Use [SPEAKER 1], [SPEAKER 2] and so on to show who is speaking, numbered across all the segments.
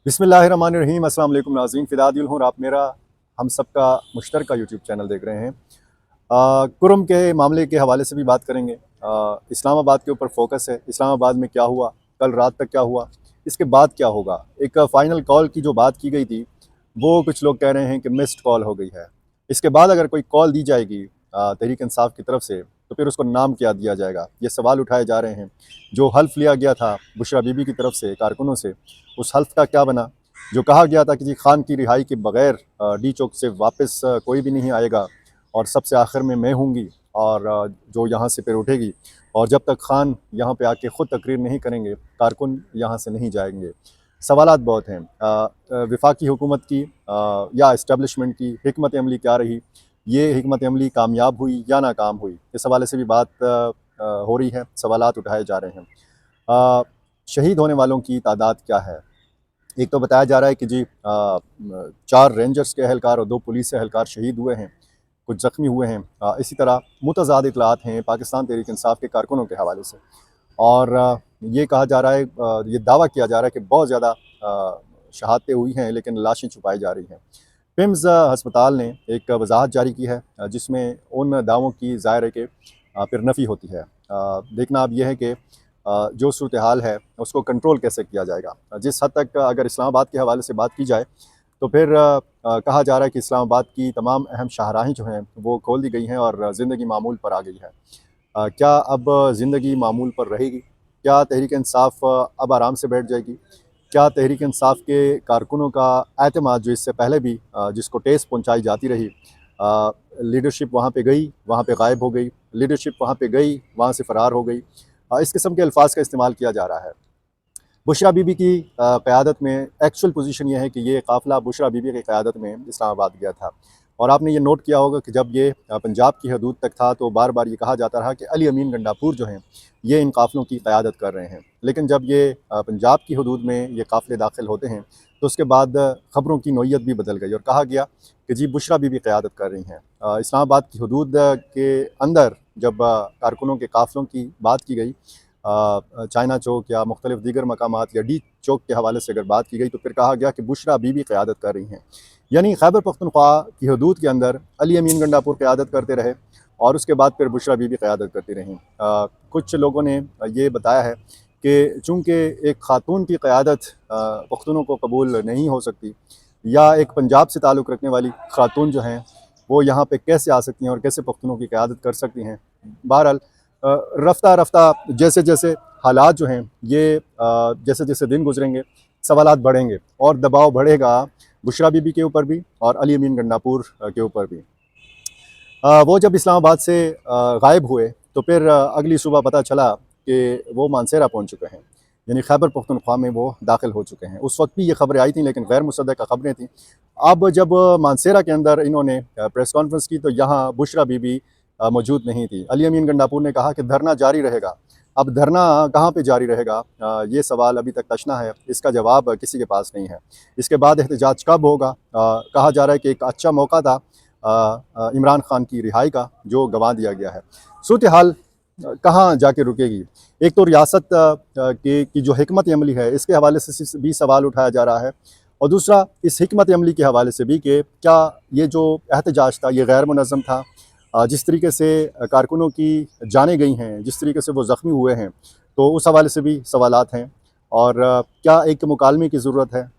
[SPEAKER 1] बिस्मिल्लाहिर्रहमानिर्रहीम। अस्सलाम वालेकुम नाज़रीन, फ़िदादिल हूँ और आप मेरा हम सब का मुश्तरका यूट्यूब चैनल देख रहे हैं। कुरम के मामले के हवाले से भी बात करेंगे। इस्लामाबाद के ऊपर फोकस है। इस्लामाबाद में क्या हुआ, कल रात तक क्या हुआ, इसके बाद क्या होगा। एक फ़ाइनल कॉल की जो बात की गई थी, वो कुछ लोग कह रहे हैं कि मिस्ड कॉल हो गई है। इसके बाद अगर कोई कॉल दी जाएगी तहरीक इंसाफ की तरफ से, तो फिर उसको नाम क्या दिया जाएगा, ये सवाल उठाए जा रहे हैं। जो हल्फ लिया गया था बुशरा बीबी की तरफ से कारकुनों से, उस हल्फ का क्या बना। जो कहा गया था कि जी खान की रिहाई के बगैर डी चौक से वापस कोई भी नहीं आएगा और सबसे आखिर में मैं होंगी, और जो यहाँ से फिर उठेगी, और जब तक खान यहाँ पे आके ख़ुद तकरीर नहीं करेंगे, कारकुन यहाँ से नहीं जाएंगे। सवालात बहुत हैं। वफाकी हुकूमत की या इस्टेब्लिशमेंट की हिकमत अमली क्या रही, ये हिकमत अमली कामयाब हुई या नाकाम हुई, इस हवाले से भी बात हो रही है, सवालात उठाए जा रहे हैं। शहीद होने वालों की तादाद क्या है। एक तो बताया जा रहा है कि जी 4 रेंजर्स के एहलकार और 2 पुलिस एहलकार शहीद हुए हैं, कुछ ज़ख्मी हुए हैं। इसी तरह मुतज़ाद इतलात हैं पाकिस्तान तहरीक इंसाफ के कारकुनों के हवाले से, और ये कहा जा रहा है, ये दावा किया जा रहा है कि बहुत ज़्यादा शहादतें हुई हैं लेकिन लाशें छुपाई जा रही हैं। पिम्स हस्पताल ने एक वजाहत जारी की है जिसमें उन दावों की ज़ाहिर है कि फिर नफ़ी होती है। देखना अब यह है कि जो सूरत हाल है उसको कंट्रोल कैसे किया जाएगा। जिस हद तक अगर इस्लामाबाद के हवाले से बात की जाए, तो फिर कहा जा रहा है कि इस्लामाबाद की तमाम अहम शाहराहें जो हैं वो खोल दी गई हैं और ज़िंदगी मामूल पर आ गई है। क्या अब ज़िंदगी मामूल पर रहेगी? क्या तहरीक इंसाफ अब आराम से बैठ जाएगी? क्या तहरीक इंसाफ के कारकुनों का एतमाद, जो इससे पहले भी जिसको ठेस पहुँचाई जाती रही, लीडरशिप वहाँ पे गई, वहाँ पे गायब हो गई, लीडरशिप वहाँ पे गई, वहाँ से फ़रार हो गई, इस किस्म के अल्फाज का इस्तेमाल किया जा रहा है। बुशरा बीबी की क़यादत में एक्चुअल पोजीशन ये है कि ये काफ़िला बुशरा बीबी की क़यादत में इस्लामाबाद गया था, और आपने ये नोट किया होगा कि जब ये पंजाब की हदूद तक था तो बार बार ये कहा जाता रहा कि अली अमीन गंडापुर जो हैं ये इन काफ़िलों की क़यादत कर रहे हैं। लेकिन जब ये पंजाब की हदूद में ये काफ़िले दाखिल होते हैं, तो उसके बाद ख़बरों की नोयत भी बदल गई और कहा गया कि जी बुशरा बीबी क़यादत कर रही हैं। इस्लामाबाद की हदूद के अंदर जब कारकुनों के काफ़िलों की बात की गई, चाइना चौक या मुख्तलिफ़ दीगर मकामात या डी चौक के हवाले से अगर बात की गई, तो फिर कहा गया कि बुशरा बीबी क़यादत कर रही हैं। यानी खैबर पख्तूनख्वा की हदूद के अंदर अली अमीन गंडापुर क़यादत करते रहे और उसके बाद फिर बुशरा बीबी क़यादत करती रहीं। कुछ लोगों ने ये बताया है कि चूँकि एक ख़ातून की क़यादत पख्तूनों को कबूल नहीं हो सकती, या एक पंजाब से ताल्लुक़ रखने वाली ख़ातून जो हैं वो यहाँ पे कैसे आ सकती हैं और कैसे पख्तूनों की क़यादत कर सकती हैं। बहरहाल रफ्ता रफ्ता जैसे जैसे हालात जो हैं ये जैसे जैसे दिन गुजरेंगे, सवालात बढ़ेंगे और दबाव बढ़ेगा बुशरा बीबी के ऊपर भी और अली अमीन गंडापुर के ऊपर भी। वो जब इस्लामाबाद से गायब हुए, तो फिर अगली सुबह पता चला कि वो मानसेरा पहुँच चुके हैं, यानी खैबर पख्तूनख्वा में वो दाखिल हो चुके हैं। उस वक्त भी ये खबरें आई थी लेकिन गैर मुसद्दक़ा खबरें थीं। अब जब मानसेरा के अंदर इन्होंने प्रेस कॉन्फ्रेंस की, तो यहाँ बुशरा बीबी मौजूद नहीं थी। अली अमीन गंडापुर ने कहा कि धरना जारी रहेगा। अब धरना कहाँ पे जारी रहेगा, ये सवाल अभी तक तशना है, इसका जवाब किसी के पास नहीं है। इसके बाद एहतजाज कब होगा? कहा जा रहा है कि एक अच्छा मौका था इमरान खान की रिहाई का, जो गंवा दिया गया है। सूरत हाल कहाँ जाके रुकेगी? एक तो रियासत की जो हिकमत अमली है, इसके हवाले से भी सवाल उठाया जा रहा है, और दूसरा इस हिकमत अमली के हवाले से भी कि क्या ये जो एहतजाज था ये गैर मुनज़्ज़म था। जिस तरीके से कारकुनों की जानें गई हैं, जिस तरीके से वो ज़ख्मी हुए हैं, तो उस हवाले से भी सवालात हैं। और क्या एक मुकालमे की ज़रूरत है?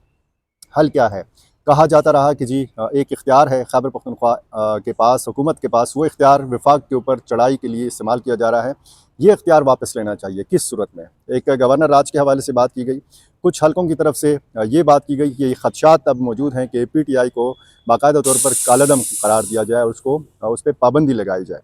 [SPEAKER 1] हल क्या है? कहा जाता रहा कि जी एक इख्तियार है खैबर पख्तूनख्वा के पास, हुकूमत के पास, वो इख्तियार वफाक के ऊपर चढ़ाई के लिए इस्तेमाल किया जा रहा है। ये इख्तियार वापस लेना चाहिए, किस सूरत में? एक गवर्नर राज के हवाले से बात की गई। कुछ हलकों की तरफ से ये बात की गई कि ये ख़दशात अब मौजूद हैं कि PTI को बाकायदा तौर पर कालादम करार दिया जाए और उसको उस पर पाबंदी लगाई जाए।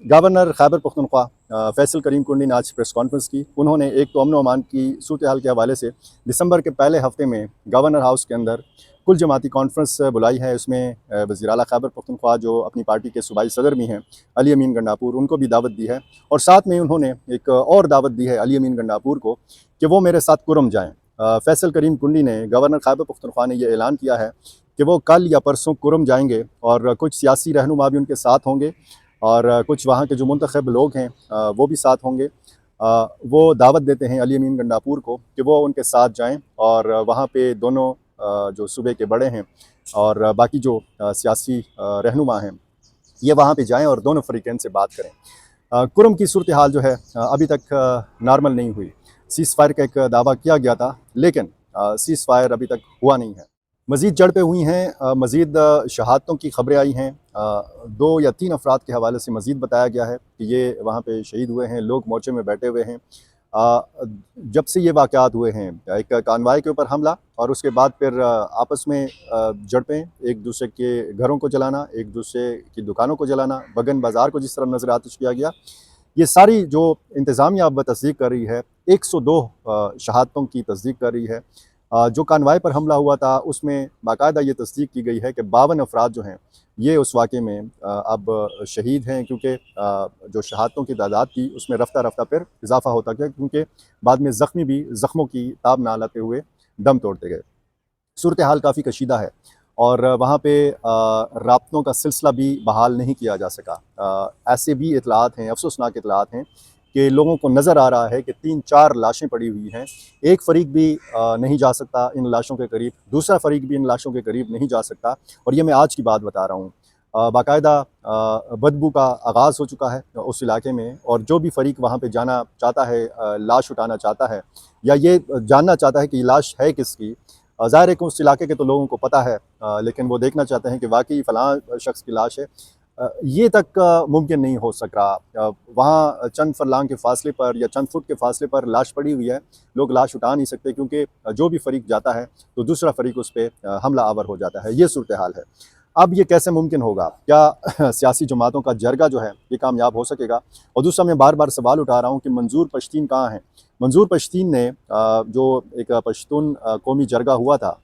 [SPEAKER 1] गवर्नर खैबर पख्तूनख्वा फैसल करीम कुंडी ने आज प्रेस कॉन्फ्रेंस की। उन्होंने एक तो अमन व अमान की सूरत हाल के हवाले से दिसंबर के पहले हफ्ते में गवर्नर हाउस के अंदर कुल जमाती कॉन्फ्रेंस बुलाई है। उसमें वज़ीर आला खैबर पख्तूनख्वा जो अपनी पार्टी के सूबाई सदर भी हैं, अली अमीन गंडापुर, उनको भी दावत दी है, और साथ में उन्होंने एक और दावत दी है अली अमीन गंडापुर को कि वो मेरे साथ कुरम जाएँ। फैसल करीम कुंडी ने, गवर्नर खैबर पख्तूनख्वा ने यह ऐलान किया है कि वो कल या परसों कुरम जाएंगे, और कुछ सियासी रहनुमा भी उनके साथ होंगे, और कुछ वहाँ के जो मुंतखब लोग हैं वो भी साथ होंगे। वो दावत देते हैं अली अमीन गंडापुर को कि वो उनके साथ जाएं और वहाँ पे दोनों जो सूबे के बड़े हैं और बाकी जो सियासी रहनुमा हैं ये वहाँ पे जाएं और दोनों फ़रीक़ैन से बात करें। कुरम की सूरत हाल जो है अभी तक नॉर्मल नहीं हुई। सीज़ फायर का एक दावा किया गया था, लेकिन सीज़ फायर अभी तक हुआ नहीं है। मज़ीद झड़पें हुई हैं, मज़ीद शहादतों की ख़बरें आई हैं। 2 या 3 अफराद के हवाले से मज़ीद बताया गया है कि ये वहाँ पे शहीद हुए हैं, लोग मोर्चे में बैठे हुए हैं। जब से ये वाक़यात हुए हैं, एक कानवाई के ऊपर हमला और उसके बाद फिर आपस में झड़पें, एक दूसरे के घरों को जलाना, एक दूसरे की दुकानों को जलाना, बगन बाज़ार को जिस तरह नज़र आतिश किया गया, ये सारी जो इंतज़ामिया अब तस्दीक कर रही है, 102 शहादतों की तस्दीक कर रही है। जो कानवाई पर हमला हुआ था उसमें बाकायदा ये तस्दीक की गई है कि 52 अफराद जो हैं ये उस वाक़े में अब शहीद हैं, क्योंकि जो शहादतों की तादाद थी उसमें रफ्ता रफ्ता फिर इजाफ़ा होता गया, क्योंकि बाद में ज़ख्मी भी ज़ख्मों की ताब ना लाते हुए दम तोड़ते गए। सूरत हाल काफ़ी कशीदा है और वहाँ पे राब्तों का सिलसिला भी बहाल नहीं किया जा सका। ऐसे भी इतलात हैं, अफसोसनाक इतलात हैं कि लोगों को नज़र आ रहा है कि 3-4 लाशें पड़ी हुई हैं। एक फ़रीक भी नहीं जा सकता इन लाशों के करीब, दूसरा फ़रीक भी इन लाशों के करीब नहीं जा सकता। और ये मैं आज की बात बता रहा हूँ। बाकायदा बदबू का आगाज़ हो चुका है उस इलाके में, और जो भी फ़रीक वहाँ पे जाना चाहता है, लाश उठाना चाहता है या ये जानना चाहता है कि ये लाश है किसकी, ज़ाहिर है कि उस इलाके के तो लोगों को पता है, लेकिन वो देखना चाहते हैं कि वाक़ई फ़लाँ शख़्स की लाश है। ये तक मुमकिन नहीं हो सक रहा। वहाँ चंद फरलांग के फ़ासले पर या चंद फुट के फ़ासले पर लाश पड़ी हुई है, लोग लाश उठा नहीं सकते, क्योंकि जो भी फ़रीक जाता है तो दूसरा फ़रीक उस पे हमला आवर हो जाता है। ये सूरत हाल है। अब ये कैसे मुमकिन होगा? क्या सियासी जमातों का जरगा जो है ये कामयाब हो सकेगा? और दूसरा, मैं बार-बार सवाल उठा रहा हूँ कि मंजूर पश्तीन कहाँ हैं? मंजूर पश्तीन ने जो एक पश्तून कौमी जरगा हुआ था,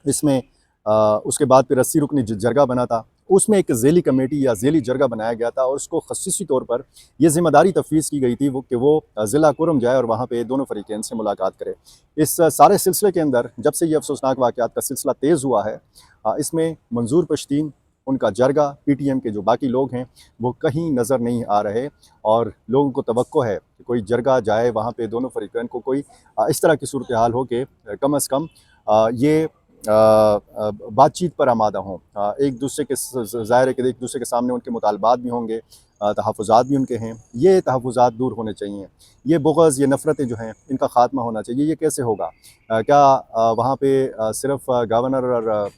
[SPEAKER 1] इसमें उसके बाद फिर 80 रुकनी जरगा बना था। उसमें एक ज़ेली कमेटी या ज़ेली जरगा बनाया गया था और उसको ख़ुसूसी तौर पर ये ज़िम्मेदारी तफ़वीज़ की गई थी कि वो ज़िला कुरम जाए और वहाँ पे दोनों फ़रीक़ैन से मुलाकात करे। इस सारे सिलसिले के अंदर जब से ये अफ़सोसनाक वाक़यात का सिलसिला तेज़ हुआ है, इसमें मंजूर पश्तीन, उनका जरगा, पीटीएम के जो बाकी लोग हैं वो कहीं नज़र नहीं आ रहे, और लोगों को तवक्को है कि कोई जरगा जाए वहाँ पे दोनों फ़रीक़ैन को कोई इस तरह की सूरत हाल हो कि कम अज़ कम ये बातचीत पर आमादा हों। एक दूसरे के ज़ाहिर है कि एक दूसरे के सामने उनके मुतालबात भी होंगे, तहफ़्फ़ुज़ात भी उनके हैं। ये तहफ़्फ़ुज़ात दूर होने चाहिए। ये बुग़्ज़, ये नफ़रतें जो हैं इनका ख़ात्मा होना चाहिए। ये कैसे होगा? क्या वहाँ पे सिर्फ़ गवर्नर और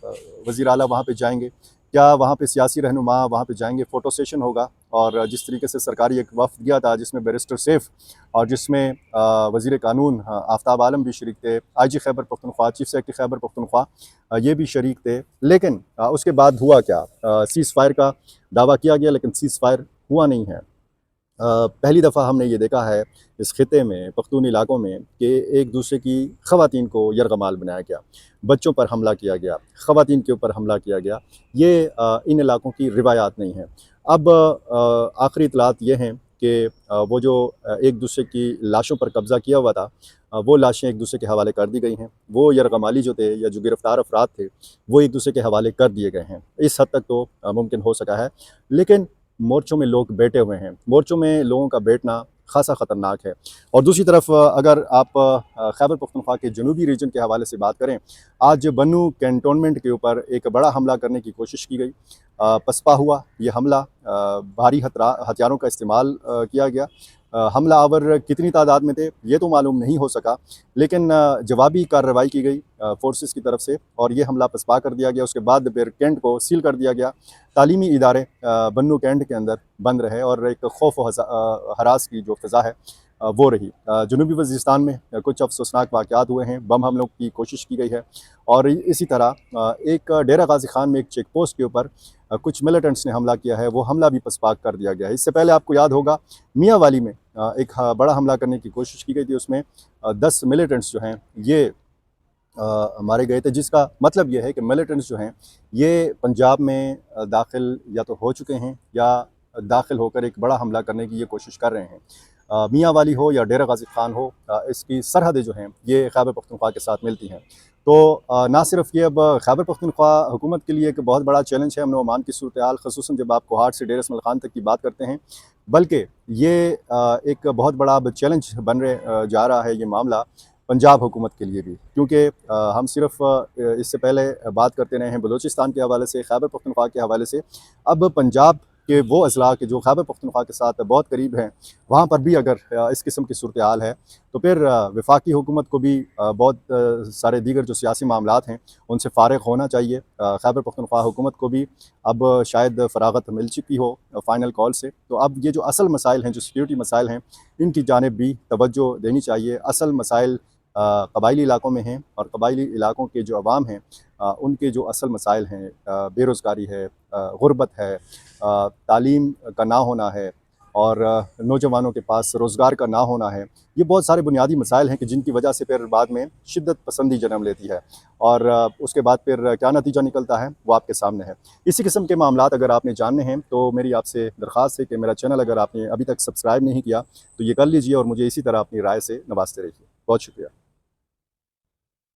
[SPEAKER 1] वज़ीर आला वहाँ पे जाएँगे? क्या वहाँ पे सियासी रहनुमा वहाँ पे जाएँगे? फ़ोटो सेशन होगा, और जिस तरीके से सरकारी एक वफ़्द गया था जिसमें बैरिस्टर सैफ़ और जिसमें वज़ीर कानून आफ्ताब आलम भी शरीक थे, IG Khyber Pakhtunkhwa, chief secretary Khyber Pakhtunkhwa ये भी शरीक थे। लेकिन उसके बाद हुआ क्या? सीज़ फायर का दावा किया गया, लेकिन सीज़ फायर हुआ नहीं है। पहली दफ़ा हमने ये देखा है इस ख़ित्ते में, पख्तून इलाकों में, कि एक दूसरे की ख़वातीन को यरग़माल बनाया गया, बच्चों पर हमला किया गया, ख़वातीन के ऊपर हमला किया गया। ये इन इलाकों की रिवायात नहीं है। अब आखिरी इतलात ये हैं कि वो जो एक दूसरे की लाशों पर कब्ज़ा किया हुआ था, वो लाशें एक दूसरे के हवाले कर दी गई हैं। वो यरग़माली जो थे या जो गिरफ़्तार अफ़राद थे, वो एक दूसरे के हवाले कर दिए गए हैं। इस हद तक तो मुमकिन हो सका है। लेकिन मोर्चों में लोग बैठे हुए हैं। मोर्चों में लोगों का बैठना ख़ासा ख़तरनाक है। और दूसरी तरफ अगर आप खैबर पख्तूनख्वा के जनूबी रीजन के हवाले से बात करें, आज बन्नू कैंटोनमेंट के ऊपर एक बड़ा हमला करने की कोशिश की गई। पसपा हुआ ये हमला, भारी हथियारों का इस्तेमाल किया गया। हमला आवर कितनी तादाद में थे ये तो मालूम नहीं हो सका, लेकिन जवाबी कार्रवाई की गई फ़ोर्सेस की तरफ से, और ये हमला पसपा कर दिया गया। उसके बाद फिर कैंट को सील कर दिया गया। तालीमी इदारे बन्नू कैंट के अंदर बंद रहे, और एक खौफ व हरास की जो फ़िज़ा है वो रही। जनूबी वज़ीरिस्तान में कुछ अफ़सोसनाक वाक़यात हुए हैं, बम हमलों की कोशिश की गई है, और इसी तरह एक डेरा गाज़ी ख़ान में एक चेक पोस्ट के ऊपर कुछ मिलिटेंट्स ने हमला किया है, वो हमला भी पसपाक कर दिया गया है। इससे पहले आपको याद होगा मियांवाली में एक बड़ा हमला करने की कोशिश की गई थी, उसमें 10 मिलिटेंट्स जो हैं ये मारे गए थे, जिसका मतलब ये है कि मिलिटेंट्स जो हैं ये पंजाब में दाखिल या तो हो चुके हैं या दाखिल होकर एक बड़ा हमला करने की ये कोशिश कर रहे हैं। मियाँ वाली हो या डेरा गाज़ी ख़ान हो, इसकी सरहदें जो हैं ये खैबर पख्तूनख्वा के साथ मिलती हैं। तो ना सिर्फ ये अब खैबर पख्तूनख्वा हुकूमत के लिए एक बहुत बड़ा चैलेंज है अमन व अमान की सूरत-ए-हाल, ख़ुसूसन जब आप कोहाट से डेरा इसमाइल ख़ान तक की बात करते हैं, बल्कि ये एक बहुत बड़ा अब चैलेंज बन जा रहा है ये मामला पंजाब हुकूमत के लिए भी, क्योंकि हम सिर्फ इससे पहले बात करते रहे हैं बलूचिस्तान के हवाले से, खैबर पख्तूनख्वा के हवाले से। अब पंजाब के वो अज़ला के जो खैबर पख्तूनख्वा के साथ बहुत करीब हैं, वहाँ पर भी अगर इस किस्म की सूरत हाल है, तो फिर वफाकी हुकूमत को भी बहुत सारे दीगर जो सियासी मामलात हैं उनसे फ़ारिग होना चाहिए। खैबर पख्तूनख्वा हुकूमत को भी अब शायद फ़रागत मिल चुकी हो फ़ाइनल कॉल से। तो अब ये जो असल मसाइल हैं, जो सिक्योरिटी मसाइल हैं, इनकी जानिब भी तवज्जो देनी चाहिए। असल मसाइल कबायली इलाकों में हैं, और कबायली इलाकों के जो अवाम हैं उनके जो असल मसाइल हैं, बेरोज़गारी है, गुर्बत है, तालीम का ना होना है, और नौजवानों के पास रोज़गार का ना होना है। ये बहुत सारे बुनियादी मसाइल हैं कि जिनकी वजह से फिर बाद में शिद्दत पसंदी जन्म लेती है, और उसके बाद फिर क्या नतीजा निकलता है वो आपके सामने है। इसी किस्म के मामलात अगर आपने जानने हैं तो मेरी आपसे दरख्वास्त है कि मेरा चैनल अगर आपने अभी तक सब्सक्राइब नहीं किया तो ये कर लीजिए, और मुझे इसी तरह अपनी राय से नवाजते रहिए। बहुत शुक्रिया।